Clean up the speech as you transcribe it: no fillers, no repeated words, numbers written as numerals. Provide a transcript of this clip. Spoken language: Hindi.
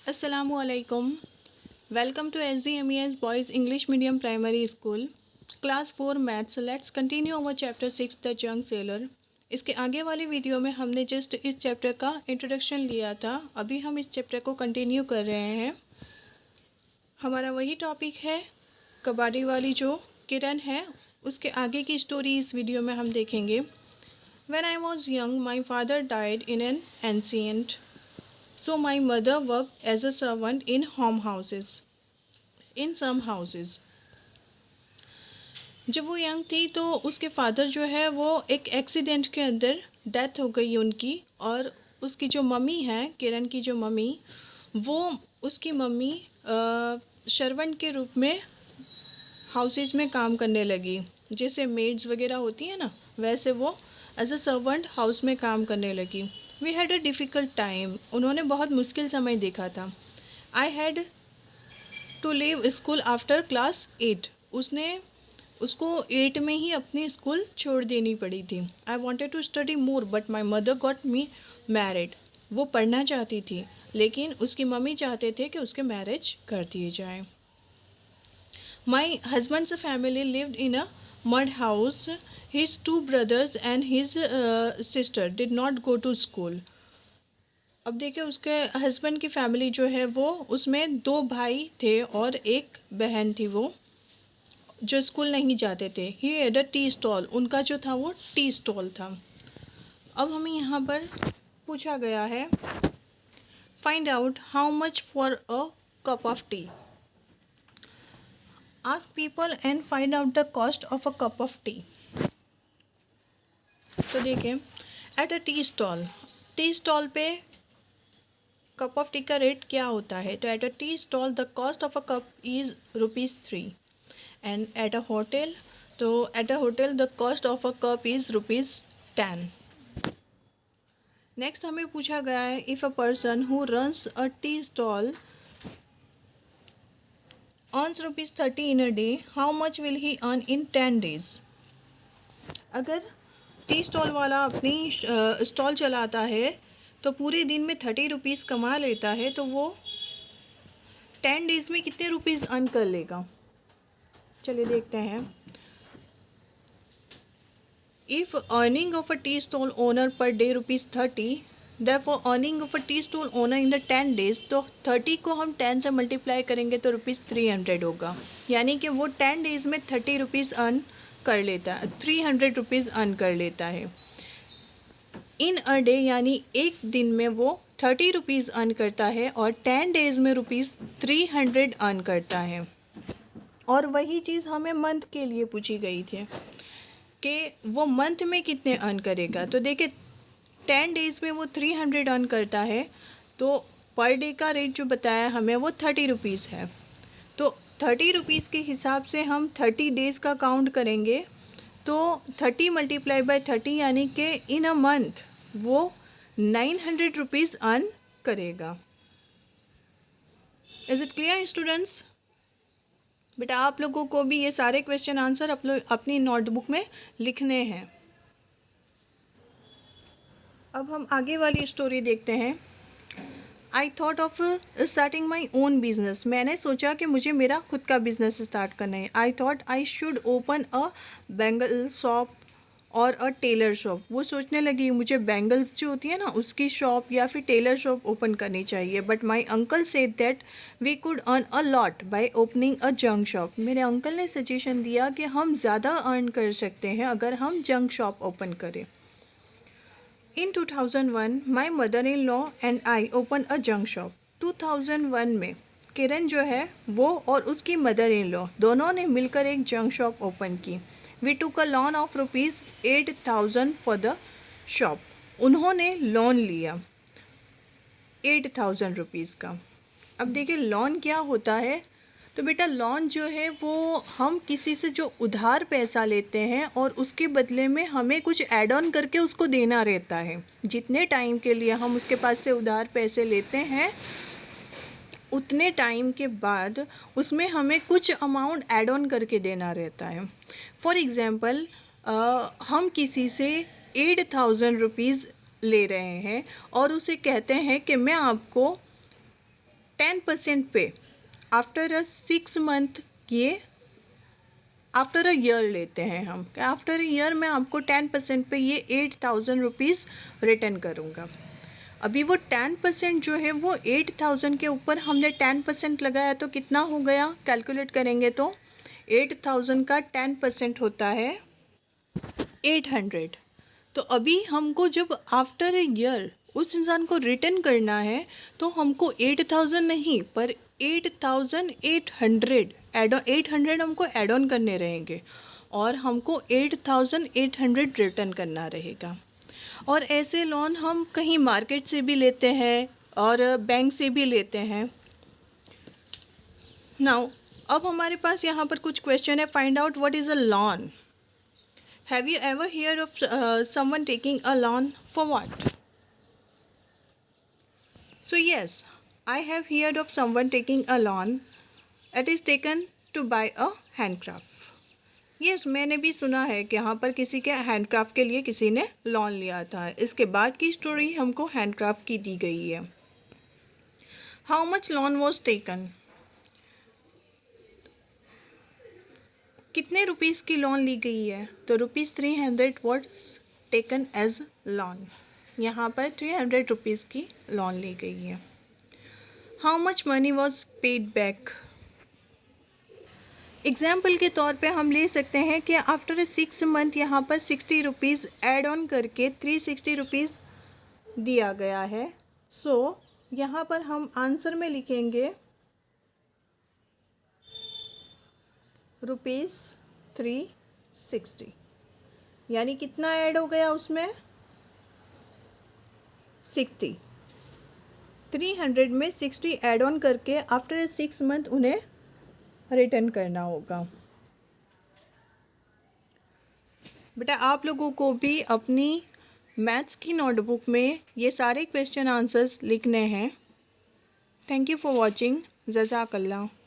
Assalamualaikum. Welcome to SDMES Boys English Medium Primary School. Class 4 Maths. Let's continue our chapter 6 The Young Sailor. इसके आगे वाले वीडियो में हमने जस्ट इस चैप्टर का इंट्रोडक्शन लिया था. अभी हम इस चैप्टर को कंटिन्यू कर रहे हैं. हमारा वही टॉपिक है कबाड़ी वाली जो किरण है उसके आगे की स्टोरी इस वीडियो में हम देखेंगे. When I was young, my father died in an accident. So my mother worked as a servant in some houses. जब वो यंग थी तो उसके फादर जो है वो एक एक्सीडेंट के अंदर डेथ हो गई उनकी, और उसकी जो मम्मी है, किरण की जो मम्मी, वो उसकी मम्मी सर्वेंट के रूप में हाउसेस में काम करने लगी. जैसे मेड्स वगैरह होती है ना, वैसे वो एज अ सर्वेंट हाउस में काम करने लगी. We had a difficult time. उन्होंने बहुत मुश्किल समय देखा था. I had to leave school after class 8. उसको 8 में ही अपनी स्कूल छोड़ देनी पड़ी थी. I wanted to study more but my mother got me married. वो पढ़ना चाहती थी लेकिन उसकी मम्मी चाहते थे कि उसके मैरिज कर दिए जाए. My husband's family lived in a mud house. His two brothers and his sister did not go to school. अब देखिए उसके हस्बैंड की फैमिली जो है वो उसमें 2 भाई थे और एक बहन थी वो जो स्कूल नहीं जाते थे. He had a tea stall. उनका जो था वो टी स्टॉल था. अब हमें यहाँ पर पूछा गया है find out how much for a cup of T. Ask people and find out the cost of a cup of tea. तो देखें एट अ टी स्टॉल पे कप ऑफ टी का रेट क्या होता है. तो at a tea stall the cost of a cup is ₹3. And at a hotel, तो at a hotel the cost of a cup is ₹10. Next हमें पूछा गया है if a person who runs a tea stall earns ₹30 in a day, how much will he earn in 10 days? अगर टी स्टॉल वाला अपनी स्टॉल चलाता है तो पूरे दिन में ₹30 कमा लेता है, तो वो 10 डेज़ में कितने रुपीज़ अर्न कर लेगा. चलिए देखते हैं. If earning of a tea stall owner per day ₹30, therefore earning of a tea stall owner in the 10 days, तो 30 को हम 10 से मल्टीप्लाई करेंगे तो ₹300 होगा. यानी कि वो 10 डेज़ में ₹30 अर्न कर लेता है, ₹300 अर्न कर लेता है. इन अ डे यानी एक दिन में वो ₹30 अर्न करता है और 10 डेज़ में ₹300 अर्न करता है. और वही चीज़ हमें मंथ के लिए पूछी गई थी कि वो मंथ में कितने अर्न करेगा. तो देखिए 10 डेज़ में वो 300 अर्न करता है, तो पर डे का रेट जो बताया हमें वो ₹30 है. तो ₹30 के हिसाब से हम 30 डेज़ का काउंट करेंगे तो 30 मल्टीप्लाई बाय 30 यानी कि इन अ मंथ वो ₹900 अर्न करेगा. Is it clear students? बेटा आप लोगों को भी ये सारे क्वेश्चन आंसर अपनी नोटबुक में लिखने हैं. अब हम आगे वाली स्टोरी देखते हैं. I thought of starting my own business. मैंने सोचा कि मुझे मेरा खुद का बिजनेस स्टार्ट करना है. I thought I should open a bangle shop और अ टेलर शॉप. वो सोचने लगी मुझे बैंगल्स जो होती है ना उसकी शॉप या फिर टेलर शॉप ओपन करनी चाहिए. But my uncle said that we could earn a lot by opening a junk shop. मेरे अंकल ने सजेशन दिया कि हम ज़्यादा अर्न कर सकते हैं अगर हम जंक शॉप ओपन करें. In 2001, my mother-in-law and I opened a junk shop. 2001 में किरण जो है वो और उसकी मदर इन लॉ दोनों ने मिलकर एक जंक शॉप ओपन की. We took a loan of ₹8,000 for the shop. उन्होंने लोन लिया ₹8,000 का. अब देखिए लोन क्या होता है. तो बेटा लोन जो है वो हम किसी से जो उधार पैसा लेते हैं और उसके बदले में हमें कुछ ऐड ऑन करके उसको देना रहता है. जितने टाइम के लिए हम उसके पास से उधार पैसे लेते हैं उतने टाइम के बाद उसमें हमें कुछ अमाउंट ऐड ऑन करके देना रहता है. फॉर एग्ज़ाम्पल हम किसी से ₹8,000 ले रहे हैं और उसे कहते हैं कि मैं आपको 10% पे आफ्टर अ 6 मंथ, ये आफ्टर अ ईयर लेते हैं हम। आफ्टर अ ईयर मैं आपको 10% पे ये 8,000 रुपीज़ रिटर्न करूँगा। अभी वो 10% जो है वो 8,000 के ऊपर हमने 10% लगाया तो कितना हो गया, कैलकुलेट करेंगे तो 8,000 का 10% होता है 800। तो अभी हमको जब आफ्टर ए ईयर उस इंसान को रिटर्न करना है तो हमको 8,000 नहीं पर 8,800 एड 800 हमको एड ऑन करने रहेंगे और हमको 8,800 रिटर्न करना रहेगा। और ऐसे लोन हम कहीं मार्केट से भी लेते हैं और बैंक से भी लेते हैं। नाउ अब हमारे पास यहाँ पर कुछ क्वेश्चन है। Find out what is a loan. Have you ever here of someone taking a loan for what? So yes, I have heard of someone taking a loan. It is taken to buy a handcraft. Yes, मैंने भी सुना है कि यहाँ पर किसी के हैंडक्राफ्ट के लिए किसी ने लोन लिया था। इसके बाद की स्टोरी हमको हैंडक्राफ्ट की दी गई है। How much loan was taken, कितने रुपीज़ की लोन ली गई है? तो ₹300 वॉज टेकन एज लोन। यहाँ पर 300 रुपीज़ की लोन ली गई है। How much money was paid back. Example के तौर पे हम ले सकते हैं कि आफ्टर 6 मंथ यहाँ पर 60 रुपीज़ एड ऑन करके 360 रुपीज़ दिया गया है। सो यहाँ पर हम आंसर में लिखेंगे ₹360, यानी कितना ऐड हो गया उसमें 60। 300 में 60 ऐड ऑन करके आफ्टर 6 मंथ उन्हें रिटर्न करना होगा। बेटा आप लोगों को भी अपनी मैथ्स की नोटबुक में ये सारे क्वेश्चन आंसर्स लिखने हैं। Thank you for watching. जज़ाकल्लाह।